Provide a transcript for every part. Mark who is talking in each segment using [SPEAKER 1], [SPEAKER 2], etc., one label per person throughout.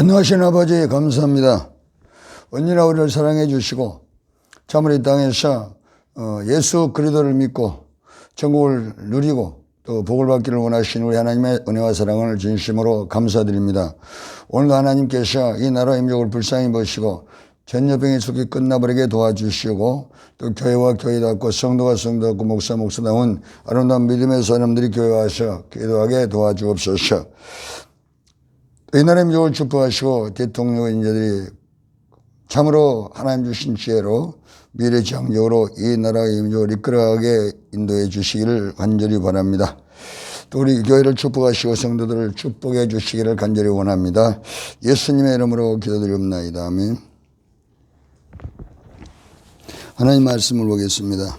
[SPEAKER 1] 전능하신 아버지 감사합니다. 언제나 우리를 사랑해 주시고 참으로 이 땅에서 예수 그리스도를 믿고 천국을 누리고 또 복을 받기를 원하시는 우리 하나님의 은혜와 사랑을 진심으로 감사드립니다. 오늘도 하나님께서 이 나라 임종을 불쌍히 보시고 전염병이 속히 끝나버리게 도와주시고 또 교회와 교회답고 성도가 성도답고 목사다운 아름다운 믿음의 사람들이 교회와서 기도하게 도와주옵소서. 이 나라 임종을 축복하시고 대통령 인재들이 참으로 하나님 주신 지혜로 미래지향적으로 이 나라의 임종을 이끌어가게 인도해 주시기를 간절히 바랍니다. 또 우리 교회를 축복하시고 성도들을 축복해 주시기를 간절히 원합니다. 예수님의 이름으로 기도드리옵나이다. 아멘. 하나님 말씀을 보겠습니다.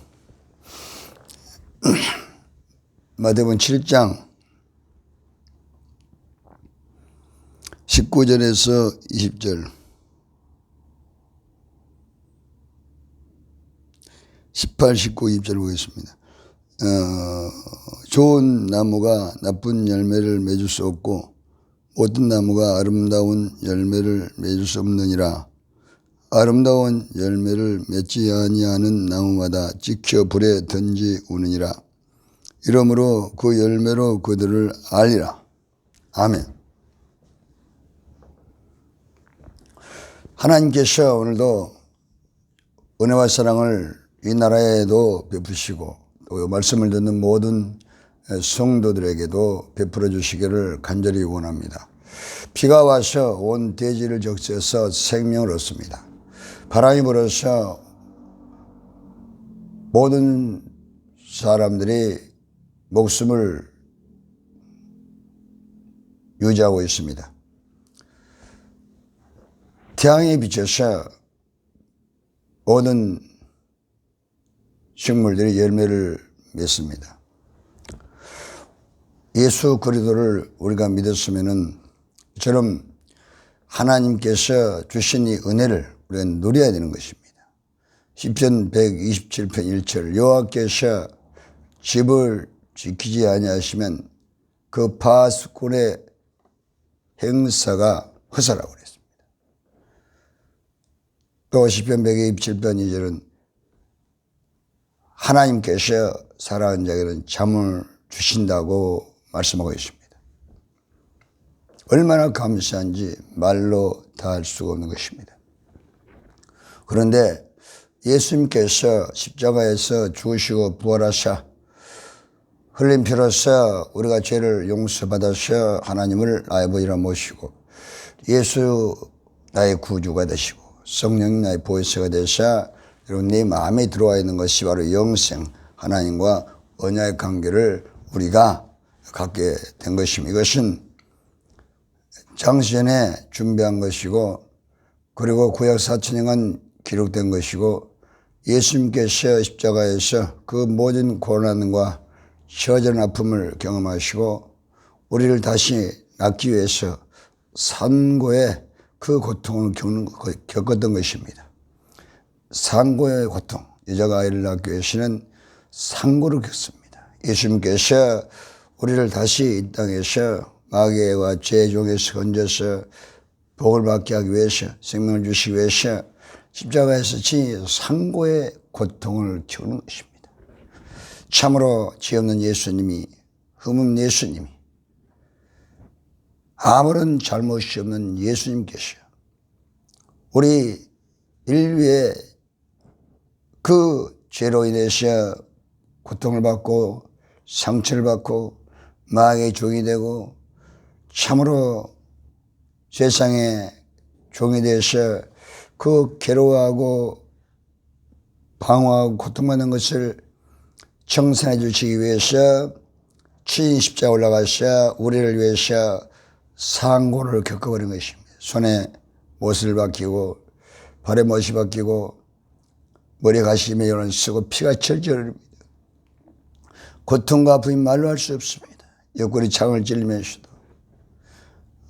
[SPEAKER 1] 마태복음 7장 19절에서 20절 18, 19, 20절 보겠습니다. 좋은 나무가 나쁜 열매를 맺을 수 없고 모든 나무가 아름다운 열매를 맺을 수 없느니라. 아름다운 열매를 맺지 아니하는 나무마다 찍혀 불에 던지우느니라. 이러므로 그 열매로 그들을 알리라. 아멘. 하나님께서 오늘도 은혜와 사랑을 이 나라에도 베푸시고 또 말씀을 듣는 모든 성도들에게도 베풀어 주시기를 간절히 원합니다. 비가 와서 온 대지를 적셔서 생명을 얻습니다. 바람이 불어서 모든 사람들이 목숨을 유지하고 있습니다. 태양이 비쳐서 모든 식물들이 열매를 맺습니다. 예수 그리스도를 우리가 믿었으면은 이처럼 하나님께서 주신 이 은혜를 우리가 누려야 되는 것입니다. 시편 127편 1절 여호와께서 집을 지키지 아니하시면 그 파수꾼의 행사가 허사라고 그랬습니다. 또 시편 127편 2절은 하나님께서 사랑하는 자에게는 잠을 주신다고 말씀하고 있습니다. 얼마나 감사한지 말로 다 할 수가 없는 것입니다. 그런데 예수님께서 십자가에서 죽으시고 부활하사 흘린 피로써 우리가 죄를 용서받아서 하나님을 나의 아버지라 모시고 예수 나의 구주가 되시고 성령 나의 보혜사가 되사 여러분 네 마음에 들어와 있는 것이 바로 영생 하나님과 언약의 관계를 우리가 갖게 된 것입니다. 이것은 장시전에 준비한 것이고 그리고 구약 4천년간 기록된 것이고 예수님께서 십자가에서 그 모든 고난과 처절한 아픔을 경험하시고 우리를 다시 낳기 위해서 산고의 그 고통을 겪었던 것입니다. 산고의 고통, 여자가 아이를 낳기 위해서는 산고를 겪습니다. 예수님께서 우리를 다시 이 땅에서 마귀와 죄의 종에서 건져서 복을 받게 하기 위해서 생명을 주시기 위해서 십자가에서 진 산고의 고통을 겪는 것입니다. 참으로 죄 없는 예수님이 흠없는 예수님이 아무런 잘못이 없는 예수님께서 우리 인류의 그 죄로 인해서 고통을 받고 상처를 받고 마귀의 종이 되고 참으로 세상의 종이 되어서 그 괴로워하고 방황하고 고통받는 것을 청산해 주시기 위해서 친히 십자가에 올라가서 우리를 위해서 상고를 겪어버린 것입니다. 손에 못을 박히고 발에 못이 박히고 머리에 가시침에 연을 쓰고 피가 철철 흐릅니다. 고통과 아픔이 말로 할 수 없습니다. 옆구리 창을 찔리면서도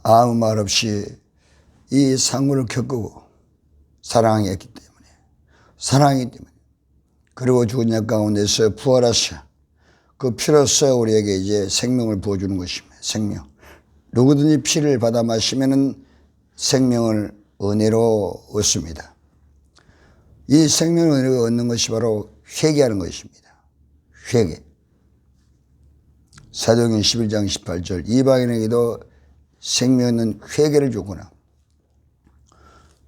[SPEAKER 1] 아무 말 없이 이 상고를 겪고 사랑했기 때문에 그리고 죽은 약 가운데서 부활하셔 그 피로써 우리에게 이제 생명을 부어주는 것입니다. 생명. 누구든지 피를 받아 마시면은 생명을 은혜로 얻습니다. 이 생명을 은혜로 얻는 것이 바로 회개하는 것입니다. 회개. 사도행전 11장 18절 이방인에게도 생명 있는 회개를 줬구나.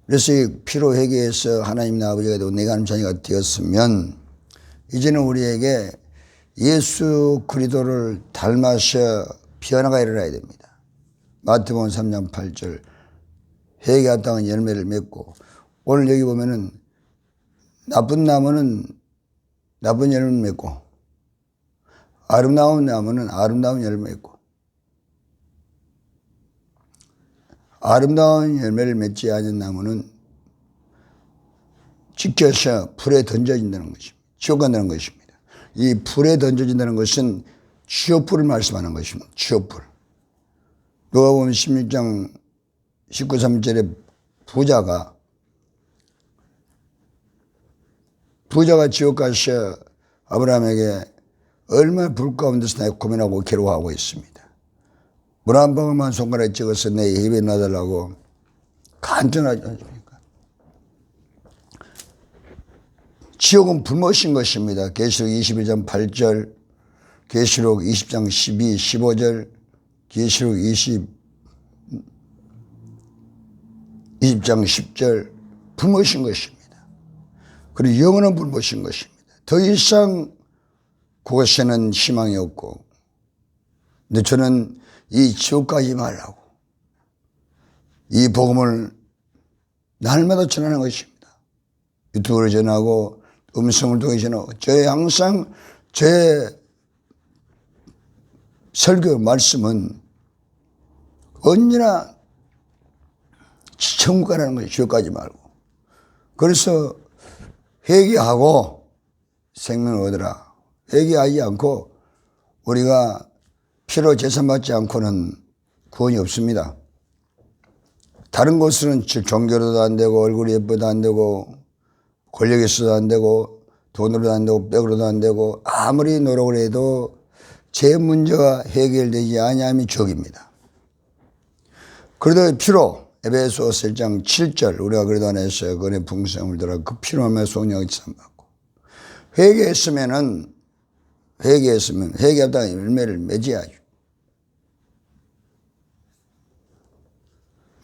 [SPEAKER 1] 그래서 이 피로 회개해서 하나님 아버지가 되고 내가 하는 자녀가 되었으면 이제는 우리에게 예수 그리스도를 닮아서 변화가 일어나야 됩니다. 마태복음 3장 8절 회개한 땅은 열매를 맺고 오늘 여기 보면은 나쁜 나무는 나쁜 열매를 맺고 아름다운 나무는 아름다운 열매를 맺고 아름다운 열매를 맺지 않은 나무는 지켜서 불에 던져진다는 것입니다. 지옥 간다는 것입니다. 이 불에 던져진다는 것은 지옥불을 말씀하는 것입니다. 지옥불. 누가복음 16장 19, 3절에 부자가 지옥 가서 아브라함에게 얼마나 불 가운데서 고민하고 괴로워하고 있습니다. 물 한 방울만 손가락에 찍어서 내 입에 놔달라고 간절하지 않습니까? 지옥은 불못인 것입니다. 계시록 21장 8절, 계시록 20장 12, 15절, 계시록 20장 10절 불못인 것입니다. 그리고 영원한 불못인 것입니다. 더 이상 그것에는 희망이 없고 근데 저는 이 지옥 가지 말라고 이 복음을 날마다 전하는 것입니다. 유튜브로 전하고 음성을 통해 전하고 항상 제 설교 말씀은 언제나 천국 가라는 거예요. 지옥 가지 말고. 그래서 회개하고 생명을 얻으라. 회개하지 않고 우리가 피로 제사받지 않고는 구원이 없습니다. 다른 곳은 종교로도 안 되고 얼굴이 예뻐도 안 되고 권력이 있어도 안 되고 돈으로도 안 되고 빽으로도 안 되고 아무리 노력을 해도 제 문제가 해결되지 아니하면 지옥입니다. 그래도 피로 에베소서 1장 7절 우리가 그래도 안에서 그의 풍성을 들어 그 피로 하며 속량을 참받고 회개했으면 회개하다가 열매를 맺어야죠.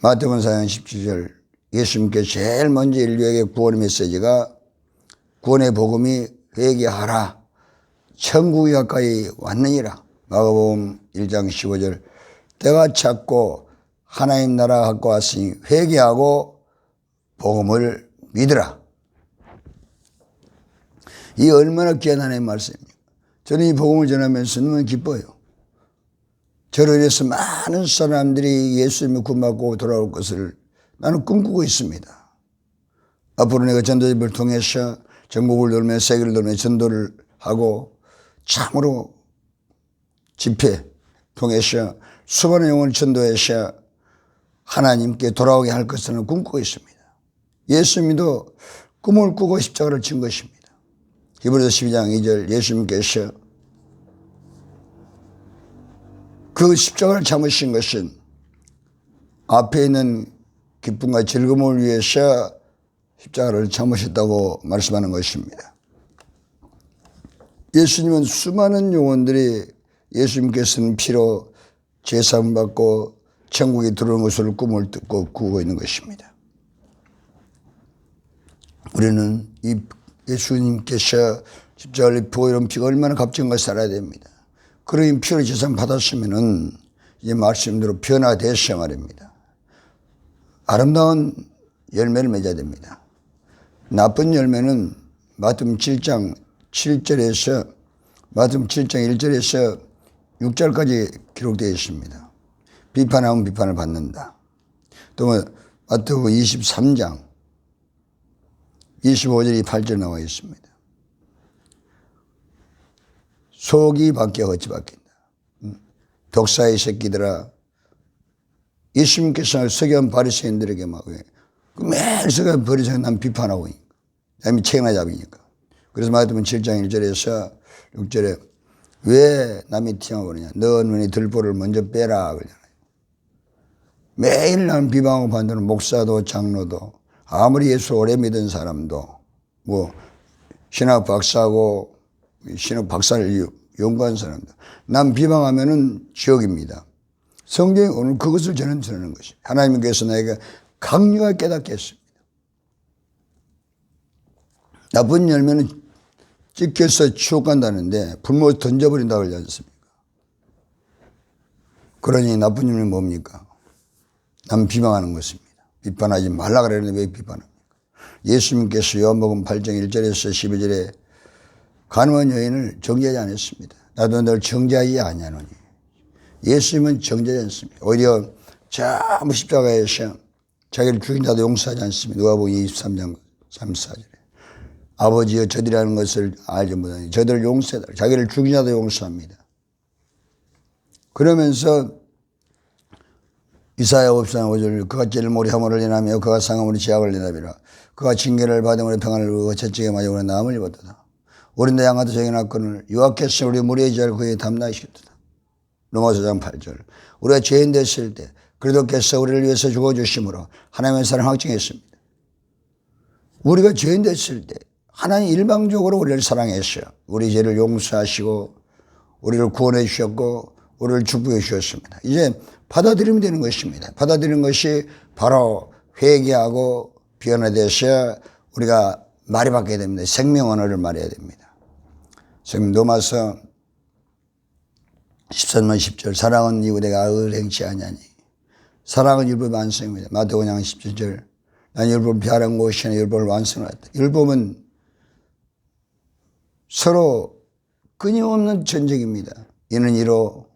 [SPEAKER 1] 마태복음 4장 17절 예수님께 제일 먼저 인류에게 구원의 메시지가 구원의 복음이 회개하라. 천국이 가까이 왔느니라. 마가복음 1장 15절 때가 찼고 하나님 나라가 갖고 왔으니 회개하고 복음을 믿으라. 이 얼마나 귀한 하나님의 말씀입니까? 저는 이 복음을 전하면서 너무 기뻐요. 저로 인해서 많은 사람들이 예수님을 구원받고 돌아올 것을 나는 꿈꾸고 있습니다. 앞으로 내가 전도집을 통해서 전국을 돌며 세계를 돌며 전도를 하고 참으로 집회 통해서 수많은 영혼을 전도해서 하나님께 돌아오게 할 것을 꿈꾸고 있습니다. 예수님도 꿈을 꾸고 십자가를 진 것입니다. 히브리서 12장 2절 예수님께서 그 십자가를 참으신 것은 앞에 있는 기쁨과 즐거움을 위해서 십자가를 참으셨다고 말씀하는 것입니다. 예수님은 수많은 영혼들이 예수님께서는 피로 제사함 받고 천국에 들어오는 것을 꿈을 듣고 꾸고 있는 것입니다. 우리는 이 예수님께서 십자가를 입고 이런 피가 얼마나 값진 것을 살아야 됩니다. 그런 피로 제사함 받았으면은 이 말씀대로 변화되셔 말입니다. 아름다운 열매를 맺어야 됩니다. 나쁜 열매는 마태복음 7장 7절에서 마태복음 7장 1절에서 6절까지 기록되어 있습니다. 비판하면 비판을 받는다. 또 마태복음 23장 25절이 8절 나와 있습니다. 속이 바뀌어 어찌 바뀐다. 독사의 새끼들아 예수님께서 서기관 바리새인들에게 막 매일 서기관 바리새인 남 비판하고 있니까 남이 책임나 잡으니까. 그래서 마태복음 7장 1절에서 6절에 왜 남이 티나고 그러냐. 너 눈이 들보를 먼저 빼라 그러잖아요. 매일 나는 비방하고 반대는 목사도 장로도 아무리 예수를 오래 믿은 사람도 뭐 신학 박사고 신학 박사를 연구한 사람도 난 비방하면은 지옥입니다. 성경이 오늘 그것을 저는 전하는 것이 하나님께서 나에게 강력하게 깨닫게 했습니다. 나쁜 열매는 찢겨서 지옥 간다는데 불못 던져버린다고 하지 않습니까? 그러니 나쁜 열매는 뭡니까? 남 비방하는 것입니다. 비판하지 말라 그랬는데 왜 비판합니까? 예수님께서 요한복음 8장 1절에서 12절에 가늠한 여인을 정죄하지 않았습니다. 나도 널 정죄하지 아니하노니. 예수님은 정죄하지 않습니다. 오히려 전부 십자가에서 자기를 죽인 자도 용서하지 않습니다. 누가복음 23장 34절에 아버지여 저들이라는 것을 알지 못하니 저들을 용서해달라. 자기를 죽인 자도 용서합니다. 그러면서 이사야 54장 5절 그가 찔림으로 혐오를 인하며 그가 상함으로 죄악을 인하리라. 그가 징계를 받음으로 평안을 누리고 채찍에 맞아 우리 남을 입었도다. 우리는 양아도 정해 놨거늘 유학했으니 우리 무리의 죄를 그에게 담당하시겠도다. 로마서 4장 8절 우리가 죄인 됐을 때 그리스도께서 우리를 위해서 죽어주심으로 하나님의 사랑을 확증했습니다. 우리가 죄인 됐을 때 하나님 일방적으로 우리를 사랑했어요. 우리 죄를 용서하시고 우리를 구원해 주셨고 우리를 축복해 주셨습니다. 이제 받아들이면 되는 것입니다. 받아들이는 것이 바로 회개하고 변화돼서 우리가 말이 바뀌어야 됩니다. 생명 언어를 말해야 됩니다. 지금 로마서 13장 10절 사랑은 이웃에게 악을 행치 아니하니 사랑은 율법의 완성입니다. 마태복음 5장 17절 난 율법을 폐하는 것이 아니라 율법을 완성하였다. 율법은 서로 끊임없는 전쟁입니다. 이는 이로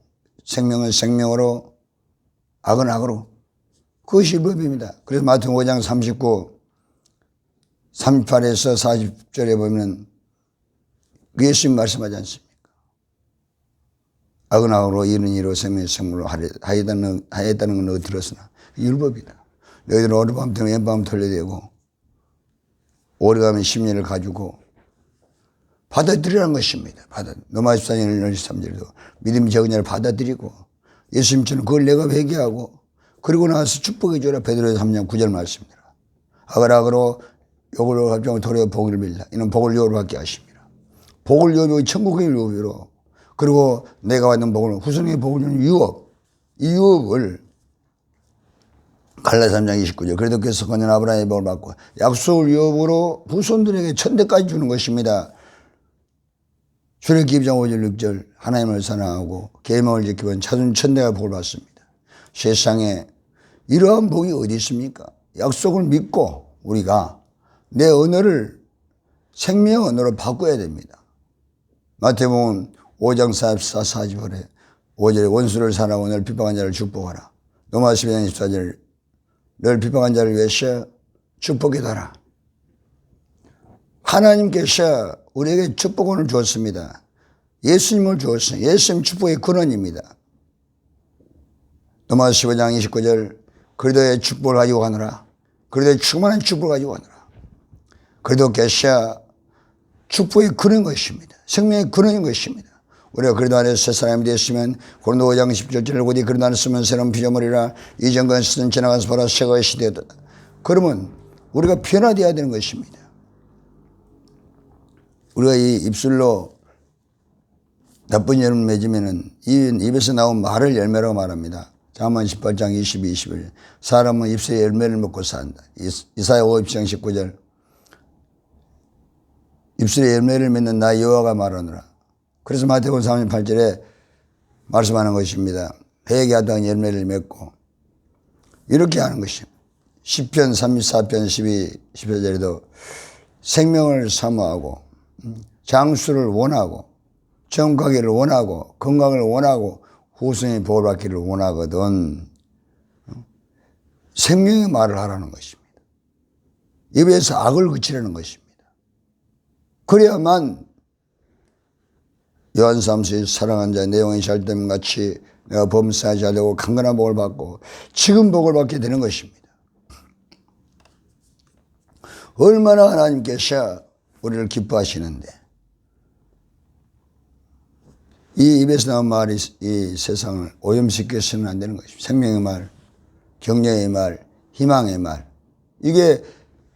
[SPEAKER 1] 생명은 생명으로 악은 악으로 그것이 율법입니다. 그래서 마태복음 5장 39 38에서 40절에 보면 예수님 말씀하지 않습니까? 악은 악으로 이는 이로 생명은 생명으로 하였다는 건 너희 들었으나 율법이다. 너희들은 어젯밤 때문에 왼밤 털려대고 오래가면 심리를 가지고 받아들이라는 것입니다. 로마 14장 13절에도 믿음이 적은 자를 받아들이고 예수님처럼 그걸 내가 회개하고 그리고 나서 축복해 주라. 베드로 3장 9절 말씀입니다. 악을 악으로 욕을 합정하고 도리어 복을 빌라. 이는 복을 유업으로 받게 하십니다. 복을 유업이 천국의 유업으로 그리고 내가 받는 복을 후손의 복을 주는 유업 이 유업을 갈라디아 3장 29절 그래도 그래서 건전 아브라함의 복을 받고 약속을 유업으로 후손들에게 천대까지 주는 것입니다. 출애굽기 2장 5절 6절 하나님을 사랑하고 계명을 지키면 차순 천대가 복을 받습니다. 세상에 이러한 복이 어디 있습니까? 약속을 믿고 우리가 내 언어를 생명의 언어로 바꿔야 됩니다. 마태복음 5장 44, 40절에 5절에 원수를 사랑하고 너를 비방한 자를 축복하라. 로마서 12장 24절 너를 비방한 자를 위해서 축복해달라. 하나님께서 우리에게 축복을 주었습니다. 예수님을 주었어요. 예수님 축복의 근원입니다. 로마서 15장 29절 그리스도의 축복을 가지고 가느라 그리스도의 충만한 축복을 가지고 가느라 그리스도께서 축복의 근원인 것입니다. 생명의 근원인 것입니다. 우리가 그리스도 안에서 새 사람이 되었으면 고린도 5장 17절을 곧이 그리스도 안에 쓰면 새로운 피조물이라 이전 것은 지나가서 보라 새 것이 되었다. 그러면 우리가 변화되어야 되는 것입니다. 우리가 이 입술로 나쁜 열매를 맺으면은 이 입에서 나온 말을 열매라고 말합니다. 잠언 18장 22, 21. 사람은 입술의 열매를 먹고 산다. 이사야 50장 19절. 입술의 열매를 맺는 나 여호와가 말하노라. 그래서 마태복음 3장 8절에 말씀하는 것입니다. 회개하다가 열매를 맺고 이렇게 하는 것입니다. 시편 34편 12절에도 생명을 사모하고 장수를 원하고 정가기를 원하고 건강을 원하고 후손이 복을 받기를 원하거든 생명의 말을 하라는 것입니다. 입에서 악을 그치라는 것입니다. 그래야만 요한 3서에 사랑한 자 내 영혼이 잘됨 같이 내가 범사하지 않고 강건한 복을 받고 지금 복을 받게 되는 것입니다. 얼마나 하나님께서 우리를 기뻐하시는데 이 입에서 나온 말이 이 세상을 오염시켜서는 안 되는 것입니다. 생명의 말 격려의 말, 희망의 말. 이게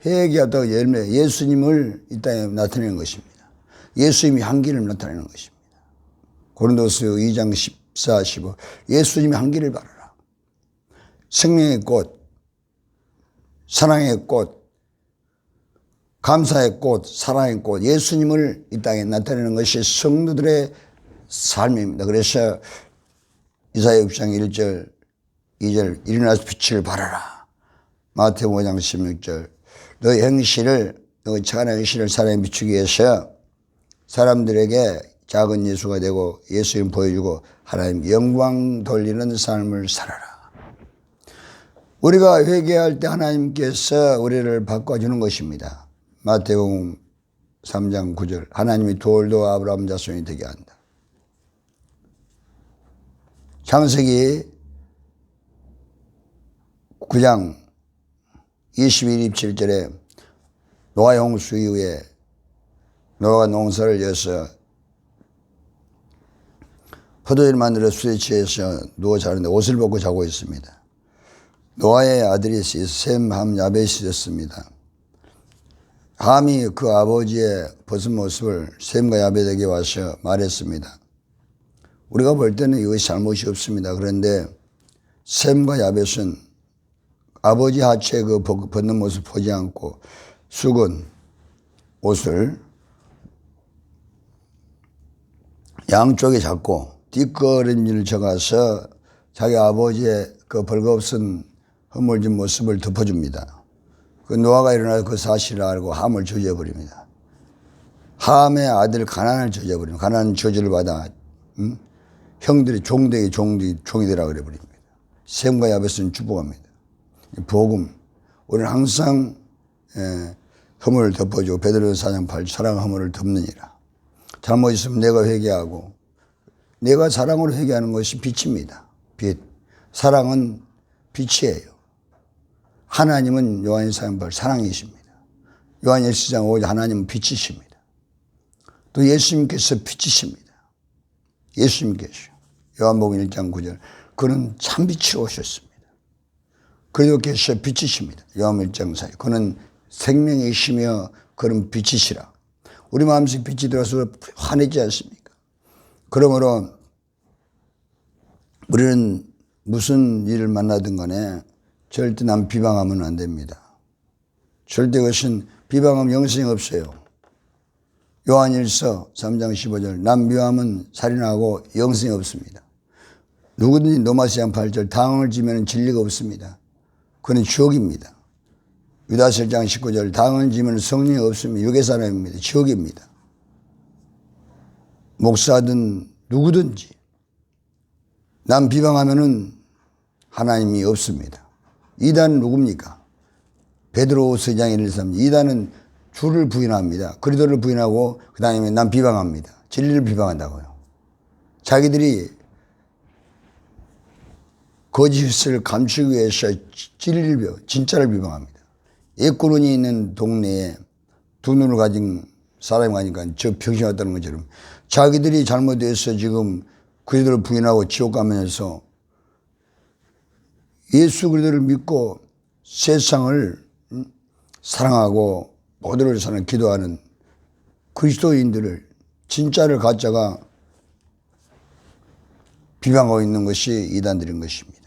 [SPEAKER 1] 회개하다가 열매, 예수님을 이 땅에 나타내는 것입니다. 예수님이 향기를 나타내는 것입니다. 고린도서 2장 14, 15. 예수님이 향기를 바라라. 생명의 꽃, 사랑의 꽃, 감사의 꽃, 사랑의 꽃, 예수님을 이 땅에 나타내는 것이 성도들의 삶입니다. 그래서 이사야 6장 1절, 2절, 일어나서 빛을 발하라. 마태복음 5장 16절, 너의 행실을, 너의 착한 행실을 사람에 비추기 위해서 사람들에게 작은 예수가 되고 예수님 보여주고 하나님 영광 돌리는 삶을 살아라. 우리가 회개할 때 하나님께서 우리를 바꿔주는 것입니다. 마태복음 3장 9절, 하나님이 돌도 아브라함 자손이 되게 한다. 창세기 9장 21, 27절에 노아 홍수 이후에 노아가 농사를 지어서 포도주를 만들어 술에 취해서 누워 자는데 옷을 벗고 자고 있습니다. 노아의 아들이 셈, 함, 야벳이 있었습니다. 함이 그 아버지의 벗은 모습을 셈과 야벳에게 와서 말했습니다. 우리가 볼 때는 이것이 잘못이 없습니다. 그런데 셈과 야벳은 아버지 하체에 그 벗는 모습을 보지 않고 수건, 옷을 양쪽에 잡고 뒷걸음질을 쳐가서 자기 아버지의 그 벌거벗은 허물진 모습을 덮어줍니다. 그 노아가 일어나서 그 사실을 알고 함을 저주해버립니다. 함의 아들 가난을 저주해버립니다. 가난은 저주를 받아 형들이 종이 되라 그래버립니다. 셈과 야벳은 축복합니다. 복음, 우리는 항상 허물을 덮어주고 베드로 4장 8절 사랑 허물을 덮느니라. 잘못 있으면 내가 회개하고 내가 사랑으로 회개하는 것이 빛입니다. 빛. 사랑은 빛이에요. 하나님은 요한일 4장 8절 사랑이십니다. 요한일 1장 5절 하나님은 빛이십니다. 또 예수님께서 빛이십니다. 예수님께서 요한복음 1장 9절 그는 참빛으로 오셨습니다. 그리스도께서 빛이십니다. 요한복음 1장 4절 그는 생명이시며 그는 빛이시라. 우리 마음속에 빛이 들어서 환해지지 않습니까? 그러므로 우리는 무슨 일을 만나든 간에 절대 남 비방하면 안 됩니다. 절대 그것은 비방하면 영생이 없어요. 요한일서 3장 15절 남 미워하면 살인하고 영생이 없습니다. 누구든지 노마시장 8절 당을 지면 진리가 없습니다. 그는 지옥입니다. 유다서 1장 19절 당을 지면 성령이 없습니다. 육의 사람입니다. 지옥입니다. 목사든 누구든지 남 비방하면은 하나님이 없습니다. 이단은 누굽니까? 베드로후서 2장 1, 3 이단은 주를 부인합니다. 그리스도를 부인하고 그 다음에 남 비방합니다. 진리를 비방한다고요. 자기들이 거짓을 감추기 위해서 진짜를 비방합니다. 예꾸론이 있는 동네에 두 눈을 가진 사람이 가니까 저 병신 같다는 것처럼 자기들이 잘못해서 지금 그리스도를 부인하고 지옥 가면서 예수 그리스도를 믿고 세상을 사랑하고 모두를 사랑 기도하는 그리스도인들을 진짜를 가짜가 비방하고 있는 것이 이단들인 것입니다.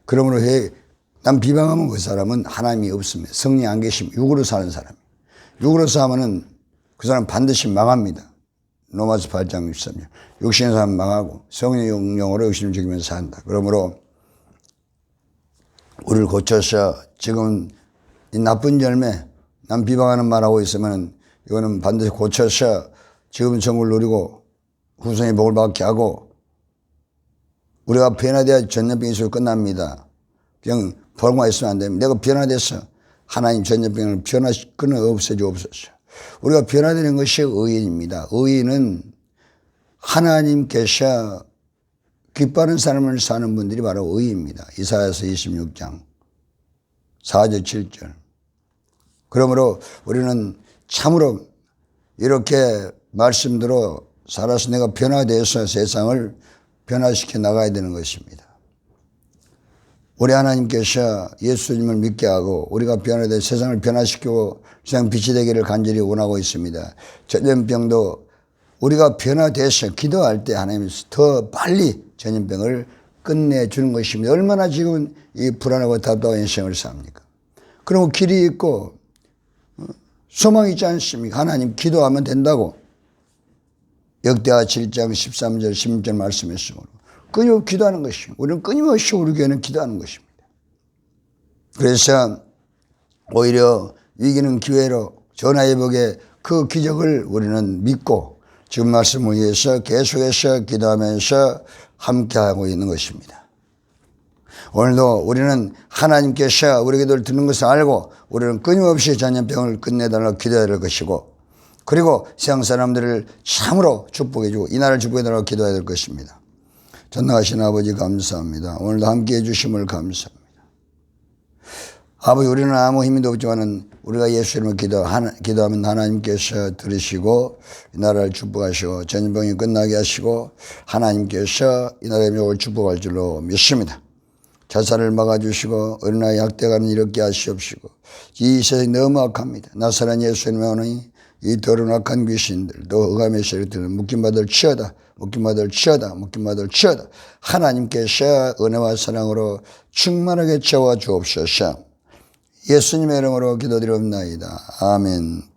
[SPEAKER 1] 그러므로 남 비방하면 그 사람은 하나님이 없습니다. 성령이 안 계십니다. 육으로 사는 사람이. 육으로 사면은 그 사람 반드시 망합니다. 로마서 8장 63절. 육신의 사람 망하고 성령으로 육신을 죽이면서 산다. 그러므로 우리를 고쳐서 지금 이 나쁜 열매 남 비방하는 말하고 있으면 이거는 반드시 고쳐서 지금 정국을 누리고 후손의 복을 받게 하고 우리가 변화되어 전염병이 있으면 끝납니다. 그냥 벌고만 있으면 안 됩니다. 내가 변화돼서 하나님 전염병을 변화시키는 없애주옵소서. 우리가 변화되는 것이 의인입니다. 의인은 하나님께서 기뻐하는 삶을 사는 분들이 바로 의인입니다. 이사야서 26장 4절 7절. 그러므로 우리는 참으로 이렇게 말씀대로 살아서 내가 변화돼서 세상을 변화시켜 나가야 되는 것입니다. 우리 하나님께서 예수님을 믿게 하고 우리가 변화되 세상을 변화시키고 세상 빛이 되기를 간절히 원하고 있습니다. 전염병도 우리가 변화돼서 기도할 때 하나님이 더 빨리 전염병을 끝내주는 것입니다. 얼마나 지금 이 불안하고 답답한 인생을 삽니까? 그리고 길이 있고 소망이 있지 않습니까? 하나님 기도하면 된다고 역대하 7장 13절 16절 말씀했으므로 끊임없이 기도하는 것입니다. 우리는 끊임없이 우리 교회는 기도하는 것입니다. 그래서 오히려 위기는 기회로 전화위복의 그 기적을 우리는 믿고 지금 말씀을 위해서 계속해서 기도하면서 함께하고 있는 것입니다. 오늘도 우리는 하나님께서 우리 기도를 듣는 것을 알고 우리는 끊임없이 전염병을 끝내달라고 기도해야 될 것이고 그리고 세상 사람들을 참으로 축복해 주고 이 나라를 축복해 달라고 기도해야 될 것입니다. 전능하신 아버지 감사합니다. 오늘도 함께해 주심을 감사합니다. 아버지 우리는 아무 힘도 없지만 우리가 예수 이름으로 기도하면 하나님께서 들으시고 이 나라를 축복하시고 전염병이 끝나게 하시고 하나님께서 이 나라의 명을 축복할 줄로 믿습니다. 자살을 막아주시고 어린아이 학대가는 이렇게 하시옵시고 이 세상이 너무 악합니다. 나사렛 예수 이름으로 오니 이 더러운 악한 귀신들 또 흑암의 세력들은 묶임받을 치어다 묶임받을 치어다 묶임받을 치어다 하나님께서 은혜와 사랑으로 충만하게 채워 주옵소서. 예수님의 이름으로 기도드리옵나이다. 아멘.